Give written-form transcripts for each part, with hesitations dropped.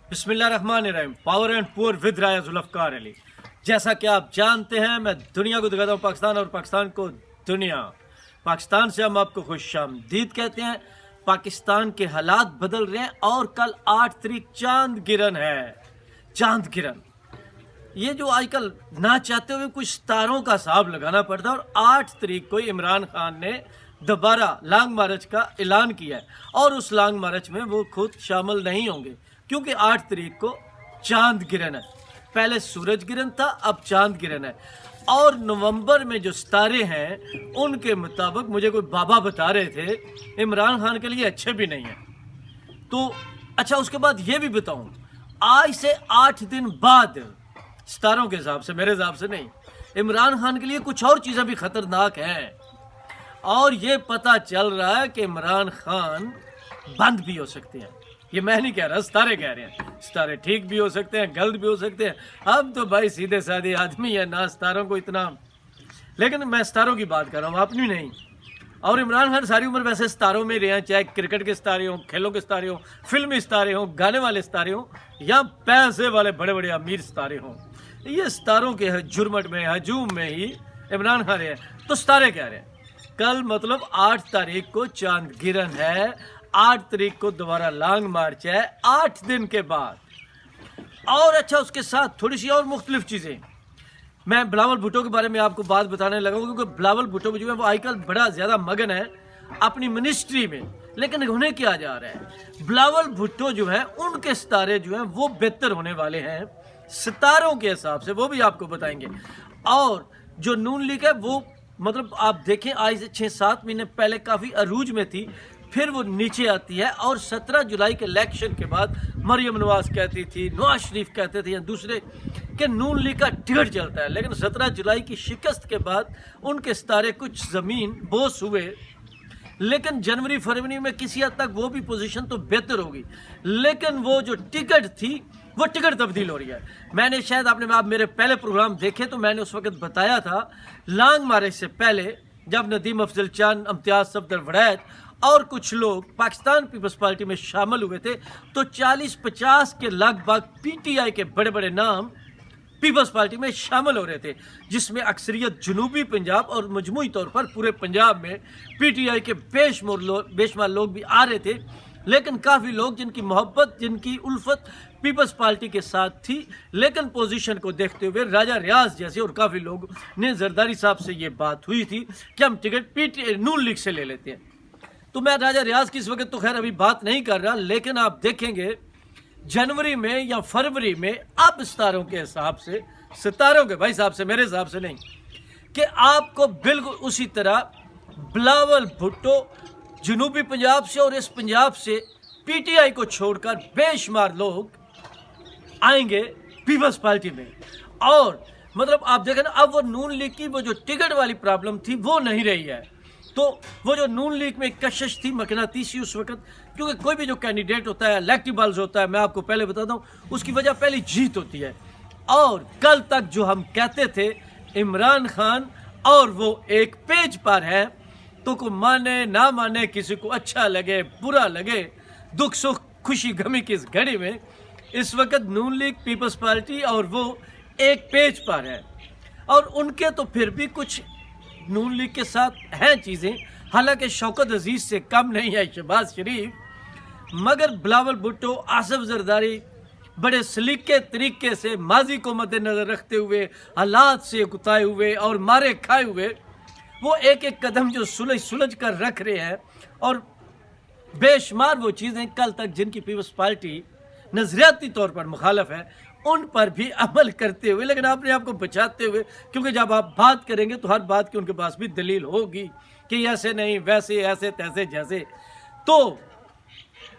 बिस्मिल्लाहिर्रहमानिर्रहीम। Power and poor with राया जुल्फकार अली। जैसा कि आप जानते हैं, मैं दुनिया को दिखाता हूँ पाकिस्तान और पाकिस्तान को दुनिया। पाकिस्तान से हम आपको खुशामदीद कहते हैं। पाकिस्तान के हालात बदल रहे हैं और कल 8 तारीख चांद गिरन है। चांद गिरन ये जो आजकल ना चाहते हुए कुछ तारों का हिसाब लगाना पड़ता है, और 8 तारीख को इमरान खान ने दोबारा लॉन्ग मार्च का ऐलान किया है और उस लॉन्ग मार्च में वो खुद शामिल नहीं होंगे क्योंकि 8 तारीख को चांद गिरन है। पहले सूरज गिरन था, अब चांद गिरन है। और नवंबर में जो सितारे हैं उनके मुताबिक मुझे कोई बाबा बता रहे थे इमरान खान के लिए अच्छे भी नहीं हैं। तो अच्छा, उसके बाद ये भी बताऊं, आज से 8 दिन बाद सितारों के हिसाब से, मेरे हिसाब से नहीं, इमरान खान के लिए कुछ और चीज़ें भी खतरनाक हैं। और ये पता चल रहा है कि इमरान खान बंद भी हो सकते हैं। ये मैं नहीं कह रहा, सितारे कह रहे हैं। सितारे ठीक भी हो सकते हैं, गलत भी हो सकते हैं। हम तो भाई सीधे साधे आदमी है ना, सितारों को इतना, लेकिन मैं सितारों की बात कर रहा हूँ, अपनी नहीं। और इमरान खान सारी उम्र वैसे सितारों में रहे हैं, चाहे क्रिकेट के सितारे हों, खेलों के सितारे हों, फिल्मी सितारे हों, गाने वाले सितारे हों, या पैसे वाले बड़े बड़े अमीर सितारे हों। ये सितारों के जुर्मट में, हजूम में ही इमरान खान रहे हैं। तो सितारे कह रहे हैं कल मतलब 8 तारीख को चांद गिरन है, 8 तारीख को दोबारा लॉन्ग मार्च है, 8 दिन के बाद। और अच्छा, उसके साथ थोड़ी सी और मुख्तलिफ चीज़ें। मैं बिलावल भुट्टो के बारे में आपको बात बताने लगा हूँ क्योंकि बिलावल भुट्टो जो है वो आजकल बड़ा ज़्यादा मगन है अपनी मिनिस्ट्री में। लेकिन उन्हें क्या जा रहा है, बिलावल भुट्टो जो है उनके सितारे जो हैं वो बेहतर होने वाले हैं सितारों के हिसाब से, वो भी आपको बताएंगे। और जो नून लीग है वो मतलब आप देखें, आज से 6-7 महीने पहले काफ़ी अरूज में थी, फिर वो नीचे आती है। और 17 जुलाई के इलेक्शन के बाद मरियम नवाज कहती थी, नवाज शरीफ कहते थे या दूसरे कि नून लीग का टिकट चलता है। लेकिन 17 जुलाई की शिकस्त के बाद उनके सितारे कुछ ज़मीन बोस हुए। लेकिन जनवरी फरवरी में किसी हद तक वो भी पोजीशन तो बेहतर होगी, लेकिन वो जो टिकट थी वो टिकट तब्दील हो रही है। मैंने शायद आप मेरे पहले प्रोग्राम देखे तो मैंने उस वक्त बताया था, लॉन्ग मार्च से पहले जब नदीम अफजल चांद, इम्तियाज सफदर वड़ैत और कुछ लोग पाकिस्तान पीपल्स पार्टी में शामिल हुए थे, तो 40-50 के लगभग पीटीआई के बड़े बड़े नाम पीपल्स पार्टी में शामिल हो रहे थे, जिसमें अक्सरियत जनूबी पंजाब और मजमूई तौर पर पूरे पंजाब में पीटीआई के बेशुमार लोग भी आ रहे थे। लेकिन काफ़ी लोग जिनकी मोहब्बत, जिनकी उल्फत पीपल्स पार्टी के साथ थी, लेकिन पोजीशन को देखते हुए राजा रियाज जैसे और काफ़ी लोग ने जरदारी साहब से ये बात हुई थी कि हम टिकट नून लीग से ले लेते हैं। तो मैं राजा रियाज की इस वक्त तो खैर अभी बात नहीं कर रहा, लेकिन आप देखेंगे जनवरी में या फरवरी में अब सितारों के हिसाब से, सितारों के भाई साहब से, मेरे हिसाब से नहीं, कि आपको बिल्कुल उसी तरह बिलावल भुट्टो जनूबी पंजाब से और इस पंजाब से पीटीआई को छोड़कर बेशुमार लोग आएंगे पीपल्स पार्टी में। और मतलब आप देखें ना, अब वो नून लीग की वो जो टिकट वाली प्रॉब्लम थी वो नहीं रही है। तो वो जो नून लीग में कशिश थी, मकनातीसी उस वक्त, क्योंकि कोई भी जो कैंडिडेट होता है, इलेक्टिबल्स होता है, मैं आपको पहले बताता हूँ, उसकी वजह पहली जीत होती है। और कल तक जो हम कहते थे इमरान खान और वो एक पेज पर है, तो को माने ना माने, किसी को अच्छा लगे बुरा लगे, दुख सुख खुशी गमी की इस घड़ी में इस वक्त नून लीग, पीपल्स पार्टी और वो एक पेज पर है। और उनके तो फिर भी कुछ नून लीग के साथ हैं चीज़ें, हालांकि शौकत अजीज से कम नहीं है शहबाज शरीफ, मगर बिलावल भुट्टो, आसिफ जरदारी बड़े सलीके तरीके से माजी को मद्देनजर रखते हुए, हालात से कुताए हुए और मारे खाए हुए, वो एक एक कदम जो सुलझ कर रख रहे हैं। और बेशुमार वो चीज़ें कल तक जिनकी पीपल्स पार्टी नजरियाती तौर पर मुखालफ है, उन पर भी अमल करते हुए, लेकिन अपने आप को बचाते हुए, क्योंकि जब आप बात करेंगे तो हर बात की उनके पास भी दलील होगी कि ऐसे नहीं, वैसे, ऐसे तैसे जैसे। तो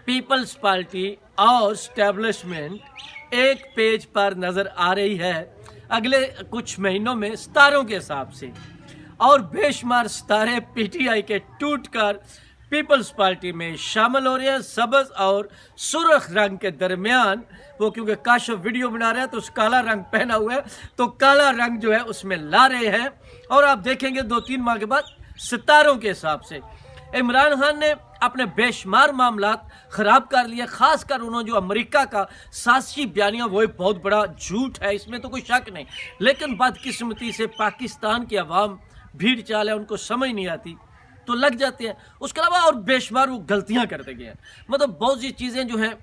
पीपल्स पार्टी और एस्टेब्लिशमेंट एक पेज पर नज़र आ रही है अगले कुछ महीनों में सितारों के हिसाब से। और बेशुमार सितारे पीटीआई के टूट कर पीपल्स पार्टी में शामिल हो रहे हैं। सब्ज़ और सुर्ख रंग के दरमियान वो, क्योंकि काशिफ वीडियो बना रहे हैं तो उस काला रंग पहना हुआ है, तो काला रंग जो है उसमें ला रहे हैं। और आप देखेंगे 2-3 माह के बाद सितारों के हिसाब से عمران خان نے اپنے بے شمار معاملات خراب کر لیے، خاص کر انہوں جو امریکہ کا سازشی بیانیہ وہ ایک بہت بڑا جھوٹ ہے، اس میں تو کوئی شک نہیں، لیکن بدقسمتی سے پاکستان کی عوام بھیڑ چال ہے، ان کو سمجھ نہیں آتی تو لگ جاتے ہیں۔ اس کے علاوہ اور بے شمار وہ غلطیاں کرتے گئے ہیں، مطلب بہت سی چیزیں جو ہیں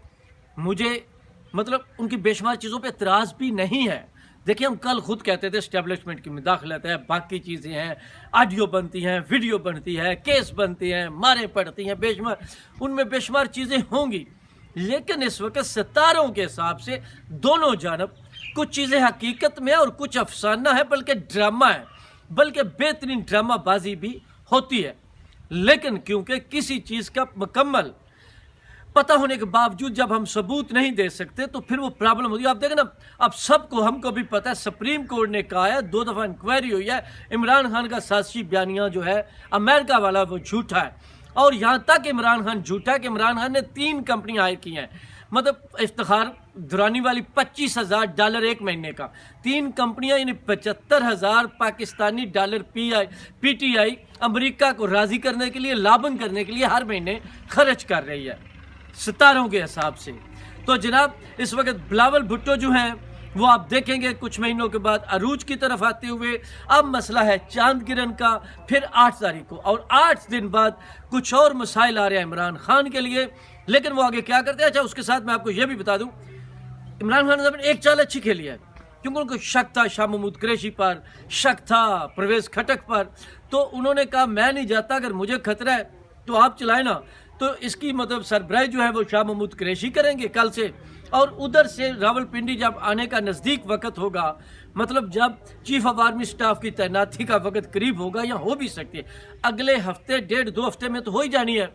مجھے مطلب ان کی بے شمار چیزوں پہ اعتراض بھی نہیں ہے۔ دیکھیں ہم کل خود کہتے تھے اسٹیبلشمنٹ کی مداخلت ہے، باقی چیزیں ہیں، آڈیو بنتی ہیں، ویڈیو بنتی ہے، کیس بنتی ہیں، مارے پڑتی ہیں، بے شمار ان میں بے شمار چیزیں ہوں گی، لیکن اس وقت ستاروں کے حساب سے دونوں جانب کچھ چیزیں حقیقت میں اور کچھ افسانہ ہے، بلکہ ڈرامہ ہے، بلکہ بہترین ڈرامہ بازی بھی ہوتی ہے، لیکن کیونکہ کسی چیز کا مکمل پتہ ہونے کے باوجود جب ہم ثبوت نہیں دے سکتے تو پھر وہ پرابلم ہوتی ہے۔ آپ دیکھیں نا، اب سب کو ہم کو بھی پتہ ہے، سپریم کورٹ نے کہا ہے، 2 دفعہ انکوائری ہوئی ہے، عمران خان کا سازشی بیانیہ جو ہے امریکہ والا وہ جھوٹا ہے، اور یہاں تک عمران خان جھوٹا ہے کہ عمران خان نے 3 کمپنیاں ہائر کی ہیں، مطلب افتخار دورانی والی $25,000 ایک مہینے کا، 3 کمپنیاں یعنی $75,000 Pakistani dollar P T I امریکہ کو راضی کرنے کے لیے، لابنگ کرنے کے لیے ہر مہینے خرچ کر رہی ہے ستاروں کے حساب سے۔ تو جناب اس وقت بلاول بھٹو جو ہیں وہ آپ دیکھیں گے کچھ مہینوں کے بعد عروج کی طرف آتے ہوئے۔ اب مسئلہ ہے چاند گرہن کا، پھر 8 تاریخ کو، اور 8 دن بعد کچھ اور مسائل آ رہے ہیں عمران خان کے لیے، لیکن وہ آگے کیا کرتے ہیں۔ اچھا اس کے ساتھ میں آپ کو یہ بھی بتا دوں، عمران خان نے ایک چال اچھی کھیلی ہے، کیونکہ ان کو شک تھا شاہ محمود قریشی پر، شک تھا پرویز کھٹک پر، تو انہوں نے کہا میں نہیں جاتا، اگر مجھے خطرہ ہے تو آپ چلائیں نا، تو اس کی مطلب سربراہ جو ہے وہ شاہ محمود قریشی کریں گے کل سے، اور ادھر سے راولپنڈی جب آنے کا نزدیک وقت ہوگا، مطلب جب چیف آف آرمی سٹاف کی تعیناتی کا وقت قریب ہوگا، یا ہو بھی سکتی ہے اگلے ہفتے 1.5-2 ہفتے میں تو ہو ہی جانی ہے،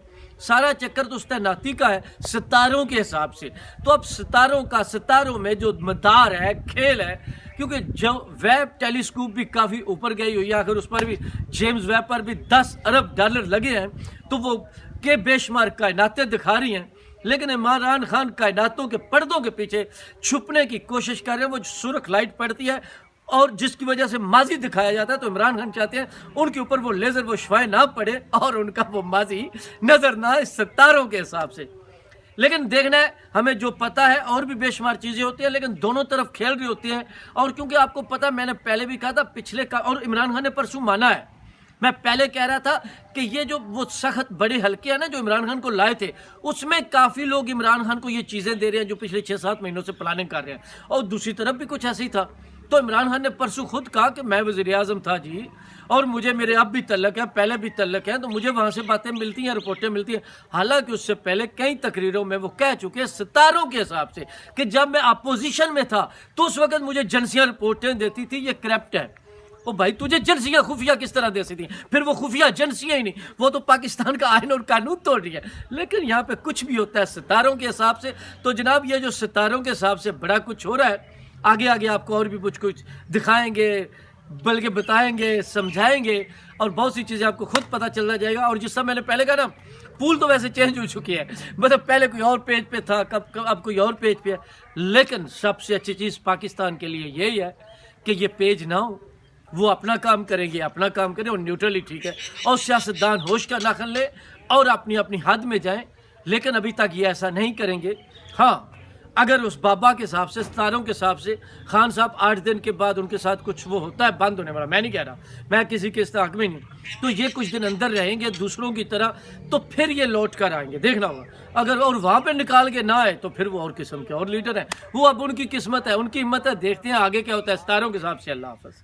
سارا چکر تو اس تعیناتی کا ہے ستاروں کے حساب سے۔ تو اب ستاروں میں جو مدار ہے، کھیل ہے، کیونکہ جو ویب ٹیلیسکوپ بھی کافی اوپر گئی ہوئی ہے، اگر اس پر بھی جیمز ویب پر بھی $10 ارب لگے ہیں تو وہ کہ بے شمار کائناتیں دکھا رہی ہیں، لیکن عمران خان کائناتوں کے پردوں کے پیچھے چھپنے کی کوشش کر رہے ہیں۔ وہ سرخ لائٹ پڑتی ہے اور جس کی وجہ سے ماضی دکھایا جاتا ہے، تو عمران خان چاہتے ہیں ان کے اوپر وہ لیزر وہ شعاعیں نہ پڑے اور ان کا وہ ماضی نظر نہ آئے ستاروں کے حساب سے۔ لیکن دیکھنا ہے، ہمیں جو پتہ ہے اور بھی بے شمار چیزیں ہوتی ہیں، لیکن دونوں طرف کھیل رہی ہوتی ہیں، اور کیونکہ آپ کو پتہ، میں نے پہلے بھی کہا تھا اور عمران خان نے پرسوں مانا ہے، میں پہلے کہہ رہا تھا کہ یہ جو وہ سخت بڑے حلقے ہیں نا جو عمران خان کو لائے تھے، اس میں کافی لوگ عمران خان کو یہ چیزیں دے رہے ہیں جو پچھلے 6-7 مہینوں سے پلاننگ کر رہے ہیں، اور دوسری طرف بھی کچھ ایسے ہی تھا۔ تو عمران خان نے پرسوں خود کہا کہ میں وزیر اعظم تھا جی، اور مجھے میرے اب بھی تعلق ہے، پہلے بھی تعلق ہے، تو مجھے وہاں سے باتیں ملتی ہیں، رپورٹیں ملتی ہیں۔ حالانکہ اس سے پہلے کئی تقریروں میں وہ کہہ چکے ستاروں کے حساب سے کہ جب میں اپوزیشن میں تھا تو اس وقت مجھے ایجنسیاں رپورٹیں دیتی تھی یہ کرپٹ ہے۔ او بھائی تجھے ایجنسیاں خفیہ کس طرح دے سکتی ہیں؟ پھر وہ خفیہ ایجنسیاں ہی نہیں، وہ تو پاکستان کا آئین اور قانون توڑ رہی ہے۔ لیکن یہاں پہ کچھ بھی ہوتا ہے ستاروں کے حساب سے۔ تو جناب یہ جو ستاروں کے حساب سے بڑا کچھ ہو رہا ہے، آگے آپ کو اور بھی کچھ دکھائیں گے، بلکہ بتائیں گے، سمجھائیں گے، اور بہت سی چیزیں آپ کو خود پتہ چلنا جائے گا۔ اور جس طرح میں نے پہلے کہا نا، پول تو ویسے چینج ہو چکی ہے، مطلب پہلے کوئی اور پیج پہ تھا، اب کوئی اور پیج پہ ہے، لیکن سب سے اچھی چیز پاکستان کے لیے یہی ہے کہ یہ پیج نہ ہو، وہ اپنا کام کریں گے، اپنا کام کریں، اور نیوٹرلی ٹھیک ہے، اور سیاستدان ہوش کا ناخن لے اور اپنی حد میں جائیں، لیکن ابھی تک یہ ایسا نہیں کریں گے۔ ہاں اگر اس بابا کے حساب سے، ستاروں کے حساب سے، خان صاحب 8 دن کے بعد ان کے ساتھ کچھ وہ ہوتا ہے بند ہونے والا، میں نہیں کہہ رہا، میں کسی کے استحق میں نہیں، تو یہ کچھ دن اندر رہیں گے دوسروں کی طرح، تو پھر یہ لوٹ کر آئیں گے، دیکھنا ہوگا۔ اگر اور وہاں پہ نکال کے نہ آئے تو پھر وہ اور قسم کے اور لیڈر ہیں، وہ اب ان کی قسمت ہے، ان کی ہمت ہے، دیکھتے ہیں آگے کیا ہوتا ہے۔ ستاروں کے حساب سے اللہ حافظ۔